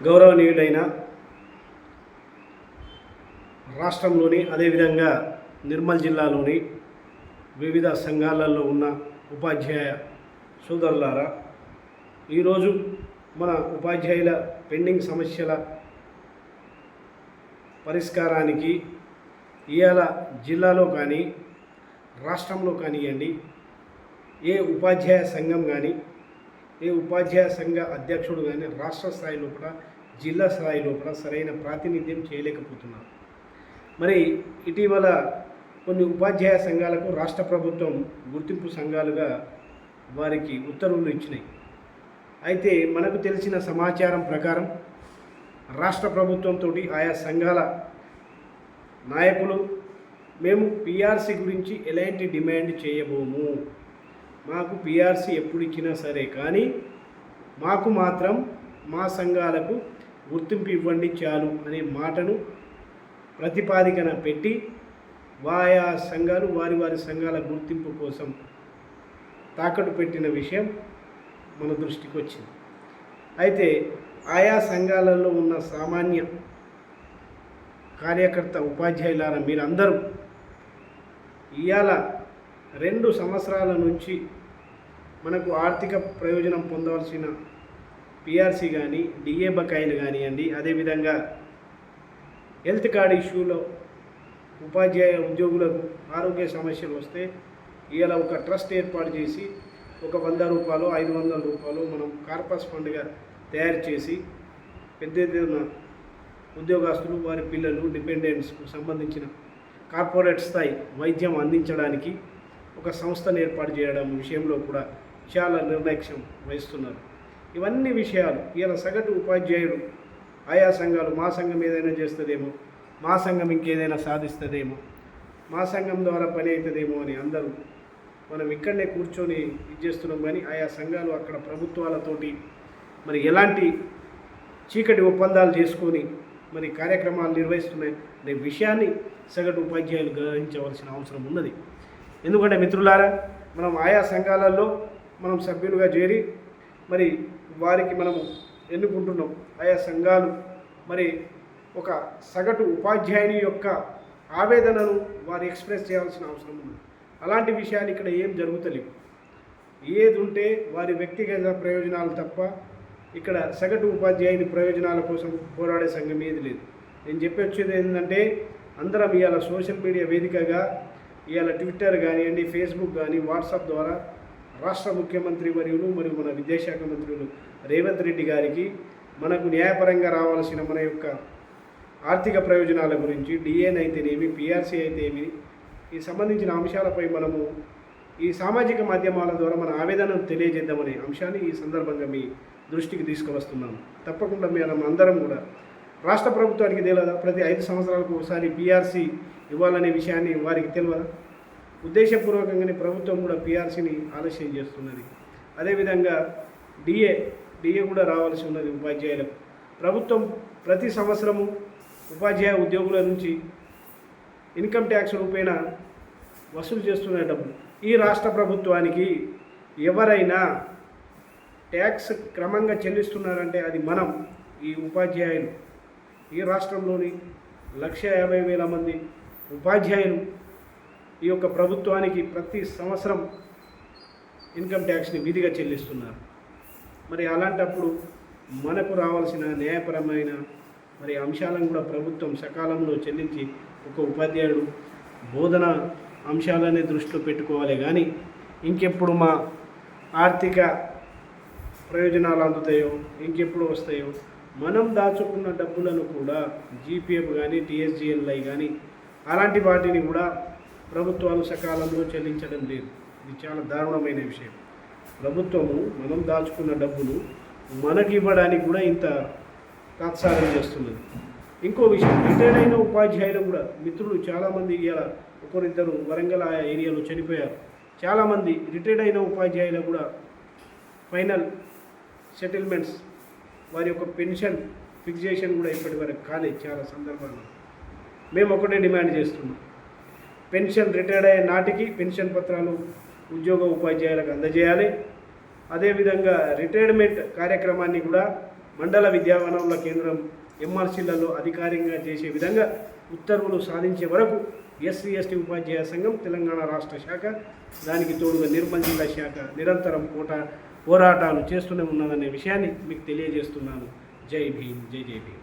గౌరవనీయుడైన రాష్ట్రంలోని అదేవిధంగా నిర్మల్ జిల్లాలోని వివిధ సంఘాలలో ఉన్న ఉపాధ్యాయ సోదరులారా, ఈరోజు మన ఉపాధ్యాయుల పెండింగ్ సమస్యల పరిష్కారానికి ఇవాళ జిల్లాలో కానీ రాష్ట్రంలో కానివ్వండి, ఏ ఉపాధ్యాయ సంఘం కానీ, ఏ ఉపాధ్యాయ సంఘ అధ్యక్షుడు కానీ రాష్ట్ర స్థాయి లోపల, జిల్లా స్థాయి లోపల సరైన ప్రాతినిధ్యం చేయలేకపోతున్నారు. మరి ఇటీవల కొన్ని ఉపాధ్యాయ సంఘాలకు రాష్ట్ర ప్రభుత్వం గుర్తింపు సంఘాలుగా వారికి ఉత్తర్వులు ఇచ్చినాయి. అయితే మనకు తెలిసిన సమాచారం ప్రకారం రాష్ట్ర ప్రభుత్వంతో ఆయా సంఘాల నాయకులు మేము పిఆర్సీ గురించి ఎలాంటి డిమాండ్ చేయబోము, మాకు పిఆర్సీ ఎప్పుడు ఇచ్చినా సరే కానీ మాకు మాత్రం మా సంఘాలకు గుర్తింపు ఇవ్వండి చాలు అనే మాటను ప్రతిపాదికన పెట్టి ఆయా సంఘాలు వారి వారి సంఘాల గుర్తింపు కోసం తాకట్టు పెట్టిన విషయం మన దృష్టికి వచ్చింది. అయితే ఆయా సంఘాలలో ఉన్న సామాన్య కార్యకర్త ఉపాధ్యాయులారా, మీరందరూ ఇవాళ 2 సంవత్సరాల నుంచి మనకు ఆర్థిక ప్రయోజనం పొందవలసిన పిఆర్సీ కానీ, డిఏ బకాయిలు కానివ్వండి, అదేవిధంగా హెల్త్ కార్డ్ ఇష్యూలో ఉపాధ్యాయ ఉద్యోగులకు ఆరోగ్య సమస్యలు వస్తే ఇవాళ ఒక ట్రస్ట్ ఏర్పాటు చేసి ఒక 100 రూపాయలు 500 రూపాయలు మనం కార్పస్ ఫండ్గా తయారు చేసి పెద్ద ఎత్తున ఉద్యోగస్తులు, వారి పిల్లలు, డిపెండెంట్స్కు సంబంధించిన కార్పొరేట్ స్థాయి వైద్యం అందించడానికి ఒక సంస్థను ఏర్పాటు చేయడం విషయంలో కూడా చాలా నిర్లక్ష్యం వహిస్తున్నారు. ఇవన్నీ విషయాలు ఇలా సగటు ఉపాధ్యాయుడు ఆయా సంఘాలు మా సంఘం ఏదైనా చేస్తుందేమో, మా సంఘం ఇంకేదైనా సాధిస్తుందేమో, మా సంఘం ద్వారా పని అవుతుందేమో అని అందరూ మనం ఇక్కడనే కూర్చొని చేస్తున్నాం. కానీ ఆయా సంఘాలు అక్కడ ప్రభుత్వాలతోటి మరి ఎలాంటి చీకటి ఒప్పందాలు చేసుకొని మరి కార్యక్రమాలు నిర్వహిస్తున్నాయి అనే విషయాన్ని సగటు ఉపాధ్యాయులు గ్రహించవలసిన అవసరం ఉన్నది. ఎందుకంటే మిత్రులారా, మనం ఆయా సంఘాలలో మనం సభ్యులుగా చేరి మరి వారికి మనము ఎన్నుకుంటున్నాం. ఆయా సంఘాలు మరి ఒక సగటు ఉపాధ్యాయుని యొక్క ఆవేదనను వారు ఎక్స్ప్రెస్ చేయాల్సిన అవసరం ఉంది. అలాంటి విషయాలు ఇక్కడ ఏం జరుగుతలేవు. ఏది ఉంటే వారి వ్యక్తిగత ప్రయోజనాలు తప్ప ఇక్కడ సగటు ఉపాధ్యాయుని ప్రయోజనాల కోసం పోరాడే సంఘం ఏది లేదు. నేను చెప్పొచ్చేది ఏంటంటే, అందరం ఇవాళ సోషల్ మీడియా వేదికగా ఇవాళ ట్విట్టర్ కానివ్వండి, ఫేస్బుక్ కానీ, వాట్సాప్ ద్వారా రాష్ట్ర ముఖ్యమంత్రి వర్యులు మరియు మన విద్యాశాఖ మంత్రులు రేవంత్ రెడ్డి గారికి మనకు న్యాయపరంగా రావాల్సిన మన యొక్క ఆర్థిక ప్రయోజనాల గురించి, డిఏనైతేనేమి, పిఆర్సీ అయితేనేమి, ఈ సంబంధించిన అంశాలపై మనము ఈ సామాజిక మాధ్యమాల ద్వారా మన ఆవేదనను తెలియజేద్దామనే అంశాన్ని ఈ సందర్భంగా మీ దృష్టికి తీసుకువస్తున్నాము. తప్పకుండా మనం అందరం కూడా రాష్ట్ర ప్రభుత్వానికి తెలియదా, ప్రతి 5 సంవత్సరాలకు ఒకసారి పిఆర్సీ ఇవ్వాలనే విషయాన్ని వారికి తెలియదా? ఉద్దేశపూర్వకంగానే ప్రభుత్వం కూడా పిఆర్సీని ఆలస్యం చేస్తున్నది. అదేవిధంగా డిఏ కూడా రావాల్సి ఉన్నది ఉపాధ్యాయులకు. ప్రభుత్వం ప్రతి సంవత్సరము ఉపాధ్యాయ ఉద్యోగుల నుంచి ఇన్కమ్ ట్యాక్స్ రూపేణ వసూలు చేస్తున్న డబ్బులు ఈ రాష్ట్ర ప్రభుత్వానికి ఎవరైనా ట్యాక్స్ క్రమంగా చెల్లిస్తున్నారంటే అది మనం, ఈ ఉపాధ్యాయులు. ఈ రాష్ట్రంలోని 150,000 మంది ఉపాధ్యాయులు ఈ యొక్క ప్రభుత్వానికి ప్రతి సంవత్సరం ఇన్కమ్ ట్యాక్స్ని విధిగా చెల్లిస్తున్నారు. మరి అలాంటప్పుడు మనకు రావాల్సిన న్యాయపరమైన మరి అంశాలను కూడా ప్రభుత్వం సకాలంలో చెల్లించి ఒక ఉపాధ్యాయుడు బోధన అంశాలనే దృష్టిలో పెట్టుకోవాలి. కానీ ఇంకెప్పుడు మా ఆర్థిక ప్రయోజనాలు అందుతాయో, ఇంకెప్పుడు వస్తాయో, మనం దాచుకున్న డబ్బులను కూడా జీపీఎఫ్ కానీ, టీఎస్జీఎల్ఐ కానీ అలాంటి వాటిని కూడా ప్రభుత్వాలు సకాలంలో చెల్లించడం లేదు. ఇది చాలా దారుణమైన విషయం. ప్రభుత్వము మనం దాచుకున్న డబ్బులు మనకి ఇవ్వడానికి కూడా ఇంత తాత్సారం చేస్తున్నది. ఇంకో విషయం, రిటైర్డ్ అయిన ఉపాధ్యాయులు కూడా మిత్రులు చాలామంది ఇలా ఒకరిద్దరు వరంగల్ ఆ ఏరియాలో చనిపోయారు. చాలామంది రిటైర్డ్ అయిన ఉపాధ్యాయులు కూడా ఫైనల్ సెటిల్మెంట్స్, వారి యొక్క పెన్షన్ ఫిక్సేషన్ కూడా ఇప్పటి వరకు కాలేదు. చాలా సందర్భాల్లో మేము ఒకటే డిమాండ్ చేస్తున్నాం, పెన్షన్ రిటైర్డ్ అయ్యే నాటికి పెన్షన్ పత్రాలు ఉద్యోగ ఉపాధ్యాయులకు అందజేయాలి. అదేవిధంగా రిటైర్మెంట్ కార్యక్రమాన్ని కూడా మండల విద్యావనరుల కేంద్రం ఎంఆర్సీలలో అధికారికంగా చేసే విధంగా ఉత్తర్వులు సాధించే వరకు ఎస్సీ ఎస్టీ ఉపాధ్యాయ సంఘం తెలంగాణ రాష్ట్ర శాఖ, దానికి తోడుగా నిర్మల్ జిల్లా శాఖ నిరంతరం పోరాటాలు చేస్తూనే ఉన్నదనే విషయాన్ని మీకు తెలియజేస్తున్నాను. జై భీమ్, జై జై భీమ్.